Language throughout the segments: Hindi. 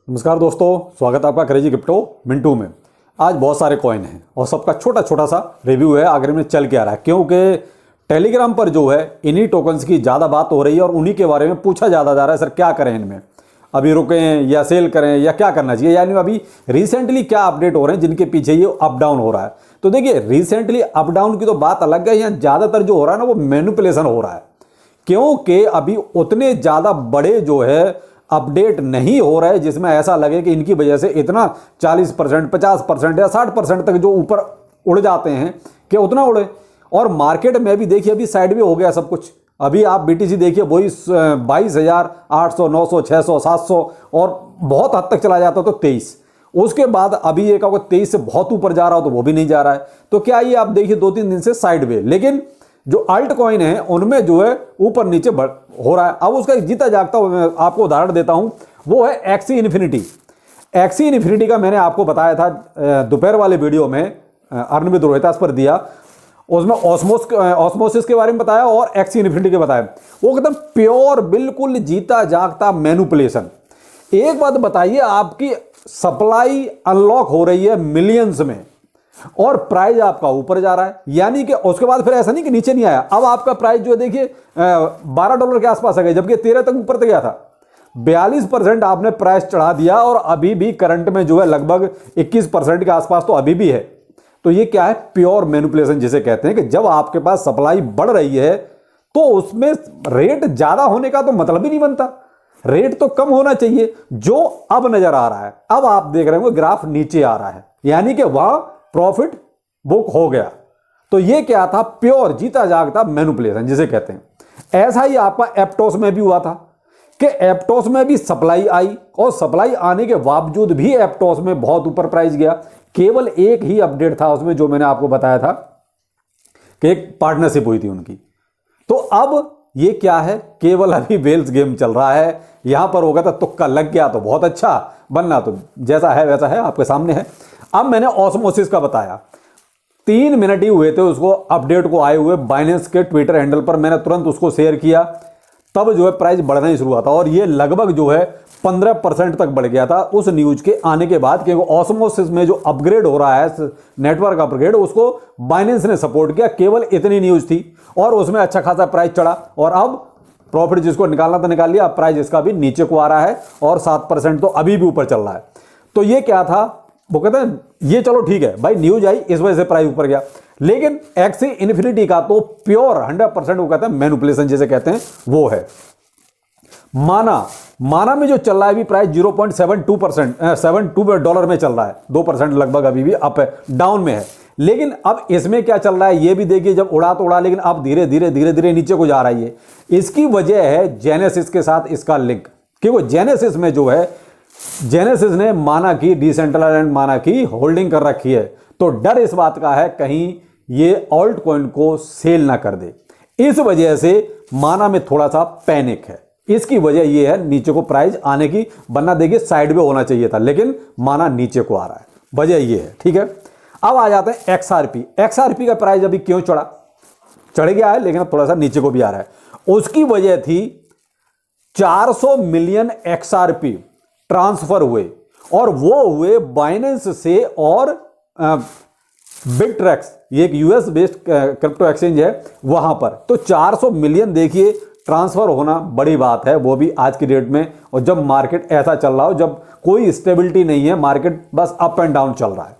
नमस्कार दोस्तों, स्वागत है आपका क्रेजी क्रिप्टो मिंटू में। आज बहुत सारे कॉइन हैं और सबका छोटा छोटा सा रिव्यू है आखिर में चल के आ रहा है, क्योंकि टेलीग्राम पर जो है इन्हीं टोकन्स की ज़्यादा बात हो रही है और उन्हीं के बारे में पूछा ज़्यादा जा रहा है। सर क्या करें इनमें, अभी रुकें या सेल करें या क्या करना चाहिए, यानी अभी रिसेंटली क्या अपडेट हो रहे हैं जिनके पीछे ये अप डाउन हो रहा है। तो देखिए, रिसेंटली अप डाउन की तो बात अलग है, यहाँ ज़्यादातर जो हो रहा है ना वो मैनिपुलेशन हो रहा है, क्योंकि अभी उतने ज़्यादा बड़े जो है अपडेट नहीं हो रहा है जिसमें ऐसा लगे कि इनकी वजह से इतना 40%, 50% या 60% तक जो ऊपर उड़ जाते हैं कि उतना उड़े। और मार्केट में भी देखिए अभी साइड में हो गया सब कुछ। अभी आप बीटीसी देखिए, वही 22,800, 900, 600, 700 और बहुत हद तक चला जाता तो 23। उसके बाद अभी एक अगर 23 से बहुत ऊपर जा रहा हो तो वो भी नहीं जा रहा है। तो क्या ये आप देखिए 2-3 दिन से साइड में, लेकिन जो अल्ट कॉइन है उनमें जो है ऊपर नीचे हो रहा है। अब उसका जीता जागता हुआ मैं आपको उदाहरण देता हूं, वो है एक्सी इन्फिनिटी। एक्सी इन्फिनिटी का मैंने आपको बताया था दोपहर वाले वीडियो में, अर्नविद रोहितास पर दिया, उसमें ऑस्मोसिस के बारे में बताया और एक्सी इन्फिनिटी के बताया। वो एकदम प्योर बिल्कुल जीता जागता मैनिपुलेशन। एक बात बताइए, आपकी सप्लाई अनलॉक हो रही है मिलियंस में और प्राइस आपका ऊपर जा रहा है, यानी कि उसके बाद फिर ऐसा नहीं कि नीचे नहीं आया। अब आपका प्राइस जो है देखिए $12 के आसपास आ गया, जबकि 13 तक ऊपर तक गया था। 42% आपने प्राइस चढ़ा दिया और अभी भी करंट में जो है लगभग 21% के आसपास तो अभी भी है। तो ये क्या है, प्योर मैनिपुलेशन जिसे कहते हैं कि जब आपके पास सप्लाई बढ़ रही है तो उसमें रेट ज्यादा होने का तो मतलब ही नहीं बनता, रेट तो कम होना चाहिए, जो अब नजर आ रहा है। अब आप देख रहे हो ग्राफ नीचे आ रहा है, यानी कि वहां प्रॉफिट बुक हो गया। तो ये क्या था, प्योर जीता जागता मैनिपुलेशन जिसे कहते हैं। ऐसा ही आपका एप्टोस में भी हुआ था कि एप्टोस में भी सप्लाई आई और सप्लाई आने के बावजूद भी एप्टोस में बहुत ऊपर प्राइस गया। केवल एक ही अपडेट था उसमें जो मैंने आपको बताया था कि एक पार्टनरशिप हुई थी उनकी। तो अब ये क्या है, केवल अभी वेल्स गेम चल रहा है। यहां पर होगा तो तुक्का लग गया तो बहुत अच्छा, बनना तो जैसा है वैसा है, आपके सामने है। अब मैंने ऑस्मोसिस का बताया, 3 मिनट ही हुए थे उसको अपडेट को आए हुए, बाइनेंस के ट्विटर हैंडल पर मैंने तुरंत उसको शेयर किया, तब जो है प्राइस बढ़ना ही शुरू हुआ था और ये लगभग जो है 15% तक बढ़ गया था उस न्यूज के आने के बाद, क्योंकि ऑस्मोसिस में जो अपग्रेड हो रहा है नेटवर्क अपग्रेड, उसको बाइनेंस ने सपोर्ट किया। केवल इतनी न्यूज थी और उसमें अच्छा खासा प्राइस चढ़ा और अब प्रॉफिट जिसको निकालना था निकाल लिया। अब प्राइस इसका भी नीचे को आ रहा है और 7% तो अभी भी ऊपर चल रहा है। तो ये क्या था, वो कहते हैं ये चलो ठीक है भाई, न्यूज आई इस वजह से प्राइस ऊपर गया, लेकिन एक्सी इन्फिनिटी का तो प्योर 100% वो कहते हैं मैनिपुलेशन जिसे कहते हैं वो है। माना में जो चल रहा है अभी प्राइस 0.72% में चल रहा है, 2% लगभग अभी भी अप है, डाउन में है। लेकिन अब इसमें क्या चल रहा है ये भी देखिए, जब उड़ा तो उड़ा, लेकिन अब धीरे धीरे नीचे को जा रही है। इसकी वजह है जेनेसिस के साथ इसका लिंक, क्योंकि जेनेसिस में जो है, जेनेसिस ने माना की डिसेंट्रलाइज्ड माना की होल्डिंग कर रखी है, तो डर इस बात का है कहीं ये ऑल्ट कॉइन को सेल ना कर दे। इस वजह से माना में थोड़ा सा पैनिक है। इसकी वजह ये है नीचे को प्राइस आने की, वरना देखिए साइड में होना चाहिए था, लेकिन माना नीचे को आ रहा है, वजह ये है। ठीक है, अब आ जाते हैं एक्सआरपी। एक्सआरपी का प्राइस अभी क्यों चढ़ गया है, लेकिन अब थोड़ा सा नीचे को भी आ रहा है। उसकी वजह थी 400 मिलियन एक्सआरपी ट्रांसफर हुए और वो हुए बाइनेंस से और बिगट्रेक्स, ये एक यूएस बेस्ड क्रिप्टो एक्सचेंज है, वहां पर। तो 400 मिलियन देखिए ट्रांसफर होना बड़ी बात है, वो भी आज की डेट में, और जब मार्केट ऐसा चल रहा हो, जब कोई स्टेबिलिटी नहीं है, मार्केट बस अप एंड डाउन चल रहा है,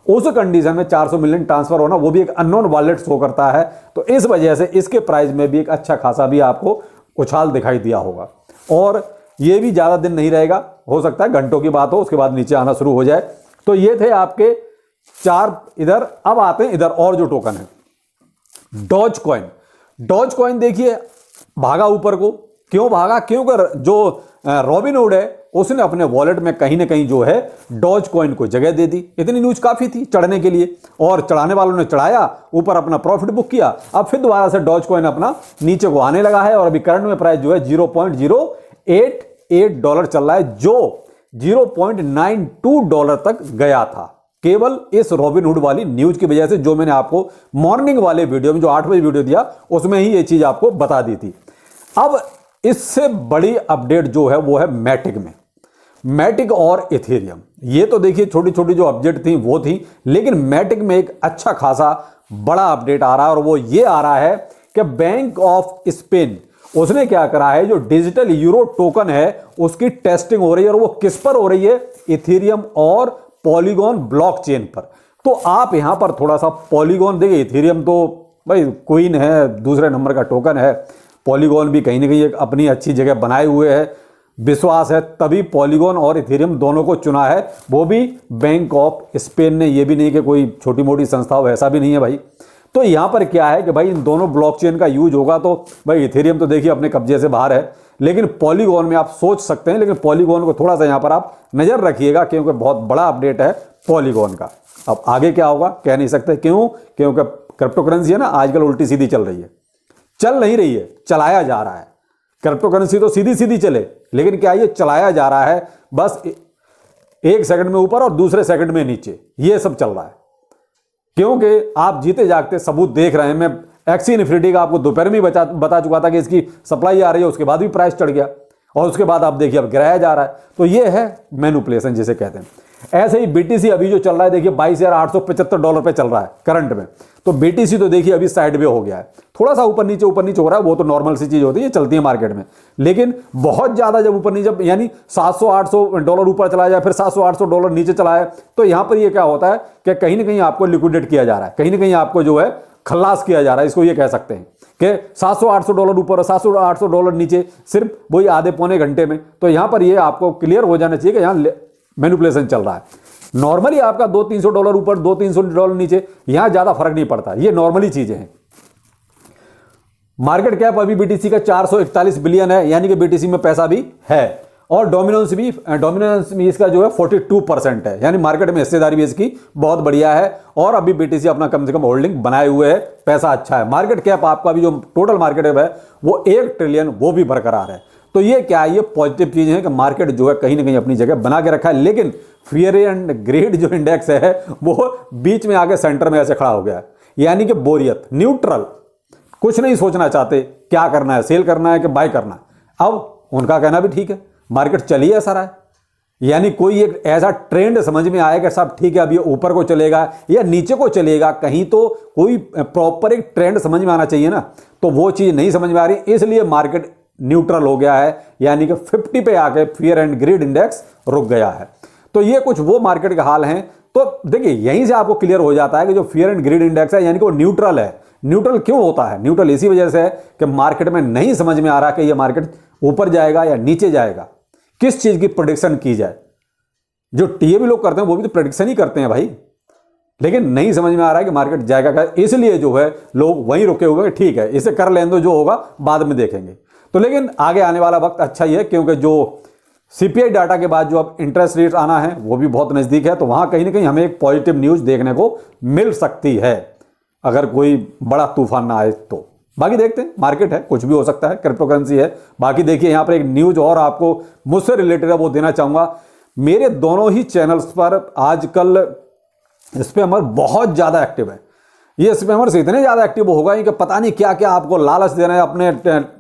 उस कंडीशन में 400 मिलियन ट्रांसफर होना, वो भी एक अननोन वॉलेट शो करता है। तो इस वजह से इसके प्राइस में भी एक अच्छा खासा भी आपको उछाल दिखाई दिया होगा और ये भी ज्यादा दिन नहीं रहेगा, हो सकता है घंटों की बात हो, उसके बाद नीचे आना शुरू हो जाए। तो ये थे आपके 4 इधर। अब आते हैं इधर और जो टोकन है, डॉज कॉइन। डॉज कॉइन देखिए भागा ऊपर को, क्यों भागा, क्योंकि जो रॉबिनहुड है उसने अपने वॉलेट में कहीं ना कहीं जो है डॉज कॉइन को जगह दे दी। इतनी न्यूज काफी थी चढ़ने के लिए और चढ़ाने वालों ने चढ़ाया, ऊपर अपना प्रॉफिट बुक किया। अब फिर दोबारा से डॉज कॉइन अपना नीचे को आने लगा है और अभी करंट में प्राइस जो है $0.088 चल रहा है, जो $0.92 तक गया था, केवल इस रॉबिनहुड वाली न्यूज की वजह से, जो मैंने आपको मॉर्निंग वाले वीडियो में जो 8 बजे वीडियो दिया उसमें ही ये चीज आपको बता दी थी। अब इससे बड़ी अपडेट जो है वो है मैटिक में। मैटिक और इथेरियम, ये तो देखिए छोटी छोटी जो अपडेट थी वो थी, लेकिन मैटिक में एक अच्छा खासा बड़ा अपडेट आ रहा है और वो ये आ रहा है कि बैंक ऑफ स्पेन उसने क्या करा है, जो डिजिटल यूरो टोकन है उसकी टेस्टिंग हो रही है और वो किस पर हो रही है, इथेरियम और पॉलीगॉन ब्लॉकचेन पर। तो आप यहां पर थोड़ा सा पॉलीगॉन देखिए, इथेरियम तो भाई क्वीन है, दूसरे नंबर का टोकन है, पॉलीगॉन भी कहीं ना कहीं एक अपनी अच्छी जगह बनाए हुए है, विश्वास है तभी पॉलीगॉन और इथेरियम दोनों को चुना है, वो भी बैंक ऑफ स्पेन ने, ये भी नहीं कि कोई छोटी मोटी संस्था हो, ऐसा भी नहीं है भाई। तो यहां पर क्या है कि भाई इन दोनों ब्लॉकचेन का यूज होगा तो भाई इथेरियम तो देखिए अपने कब्जे से बाहर है, लेकिन पॉलीगॉन में आप सोच सकते हैं, लेकिन पॉलीगॉन को थोड़ा सा यहां पर आप नजर रखिएगा क्योंकि बहुत बड़ा अपडेट है पॉलीगॉन का। अब आगे क्या होगा कह नहीं सकते, क्यों, क्योंकि क्रिप्टो करेंसी है ना आजकल उल्टी सीधी चल रही है, चल नहीं रही है, चलाया जा रहा है। क्रिप्टो करेंसी तो सीधी सीधी चले, लेकिन क्या ये चलाया जा रहा है, बस एक सेकंड में ऊपर और दूसरे सेकंड में नीचे, ये सब चल रहा है। क्योंकि आप जीते जागते सबूत देख रहे हैं। मैं एक्सी इन्फिनिटी का आपको दोपहर में बता चुका था कि इसकी सप्लाई आ रही है, उसके बाद भी प्राइस चढ़ गया और उसके बाद आप देखिए अब गिराया जा रहा है। तो ये है मैनिपुलेशन जिसे कहते हैं। ऐसे ही बीटीसी अभी जो चल रहा है देखिए $22,875 पे चल रहा है करंट में, तो बीटीसी तो देखिए अभी साइड वे हो गया है, थोड़ा सा ऊपर नीचे हो रहा है, वो तो नॉर्मल सी चीज होती है, चलती है मार्केट में। लेकिन बहुत ज्यादा जब ऊपर नीचे, यानी $700-800 ऊपर चला जाए फिर $700-800 नीचे चला है, तो यहां पर ये क्या होता है कि कहीं ना कहीं आपको लिक्विडेट किया जा रहा है, कहीं ना कहीं आपको जो है खल्लास किया जा रहा है, इसको ये कह सकते हैं कि $700-800 ऊपर और $700-800 नीचे सिर्फ वही आधे पौने घंटे में। तो यहां पर ये आपको क्लियर हो जाना चाहिए कि यहां मैनिपुलेशन चल रहा है। नॉर्मली आपका $200-300 ऊपर $200-300 नीचे, यहां ज्यादा फर्क नहीं पड़ता, ये नॉर्मली चीजें हैं। मार्केट कैप अभी बीटीसी का 441 बिलियन है, यानी कि बीटीसी में पैसा भी है, और डोमिनेंस भी इसका जो है 42% है, यानी मार्केट में हिस्सेदारी भी इसकी बहुत बढ़िया है। और अभी बीटीसी अपना कम से कम होल्डिंग बनाए हुए है, पैसा अच्छा है। मार्केट कैप आपका भी जो टोटल मार्केट कैप है वो 1 ट्रिलियन, वो भी बरकरार है। तो ये क्या है, ये पॉजिटिव चीज है कि मार्केट जो है कहीं ना कहीं अपनी जगह बना के रखा है। लेकिन फियर एंड ग्रेड जो इंडेक्स है वो बीच में आके सेंटर में ऐसे खड़ा हो गया है, यानी कि बोरियत, न्यूट्रल, कुछ नहीं सोचना चाहते क्या करना है, सेल करना है कि बाय करना है। अब उनका कहना भी ठीक है, मार्केट चलिए ऐसा रहा है, यानी कोई एक ऐसा ट्रेंड समझ में आएगा साहब ठीक है अब ये ऊपर को चलेगा या नीचे को चलेगा, कहीं तो कोई प्रॉपर एक ट्रेंड समझ में आना चाहिए ना, तो वो चीज नहीं समझ में आ रही, इसलिए मार्केट न्यूट्रल हो गया है, यानी कि 50 पे आके फियर एंड ग्रीड इंडेक्स रुक गया है। तो ये कुछ वो मार्केट का हाल है। तो देखिए यहीं से आपको क्लियर हो जाता है कि जो फियर एंड ग्रीड इंडेक्स है यानी कि वो न्यूट्रल है। न्यूट्रल क्यों होता है? न्यूट्रल इसी वजह से है कि मार्केट में नहीं समझ में आ रहा कि ये मार्केट ऊपर जाएगा या नीचे जाएगा, किस चीज की प्रेडिक्शन की जाए। जो टीए लोग करते हैं वो भी तो प्रेडिक्शन ही करते हैं भाई, लेकिन नहीं समझ में आ रहा है कि मार्केट जाएगा क्या, इसलिए जो है लोग वहीं रुके हुए हैं। ठीक है इसे कर लें दो, जो होगा बाद में देखेंगे। तो लेकिन आगे आने वाला वक्त अच्छा ही है, क्योंकि जो सीपीआई डाटा के बाद जो अब इंटरेस्ट रेट आना है वो भी बहुत नजदीक है, तो वहां कहीं ना कहीं हमें एक पॉजिटिव न्यूज देखने को मिल सकती है, अगर कोई बड़ा तूफान ना आए तो। बाकी देखते हैं, मार्केट है, कुछ भी हो सकता है, क्रिप्टो करेंसी है। बाकी देखिए यहां पर एक न्यूज और आपको मुझसे रिलेटेड है वो देना चाहूंगा। मेरे दोनों ही चैनल्स पर आजकल स्पैमर बहुत ज्यादा एक्टिव है। ये स्पैमर्स इतने ज्यादा एक्टिव होगा कि पता नहीं क्या क्या आपको लालच दे रहे हैं, अपने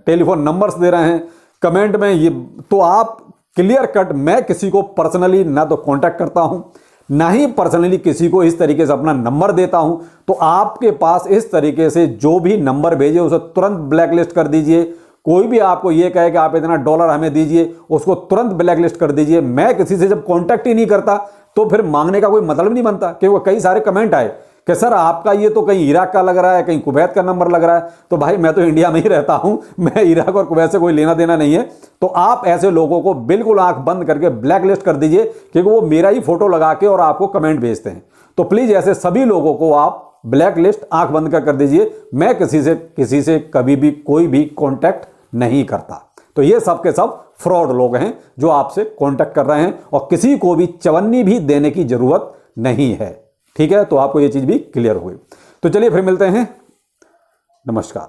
टेलीफोन नंबर्स दे रहे हैं कमेंट में। ये तो आप क्लियर कट, मैं किसी को पर्सनली ना तो कांटेक्ट करता हूं, ना ही पर्सनली किसी को इस तरीके से अपना नंबर देता हूं। तो आपके पास इस तरीके से जो भी नंबर भेजे उसे तुरंत ब्लैकलिस्ट कर दीजिए। कोई भी आपको ये कहे कि आप इतना डॉलर हमें दीजिए, उसको तुरंत ब्लैकलिस्ट कर दीजिए। मैं किसी से जब कांटेक्ट ही नहीं करता तो फिर मांगने का कोई मतलब नहीं बनता, क्योंकि कई सारे कमेंट आए कि सर आपका ये तो कहीं इराक का लग रहा है, कहीं कुवैत का नंबर लग रहा है। तो भाई मैं तो इंडिया में ही रहता हूं, मैं इराक और कुवैत से कोई लेना देना नहीं है। तो आप ऐसे लोगों को बिल्कुल आंख बंद करके ब्लैकलिस्ट कर दीजिए, क्योंकि वो मेरा ही फोटो लगा के और आपको कमेंट भेजते हैं। तो प्लीज ऐसे सभी लोगों को आप ब्लैकलिस्ट आंख बंद कर दीजिए। मैं किसी से कभी भी कोई भी कॉन्टैक्ट नहीं करता। तो ये सब के सब फ्रॉड लोग हैं जो आपसे कांटेक्ट कर रहे हैं, और किसी को भी चवन्नी भी देने की जरूरत नहीं है। ठीक है, तो आपको ये चीज भी क्लियर हुई। तो चलिए फिर मिलते हैं, नमस्कार।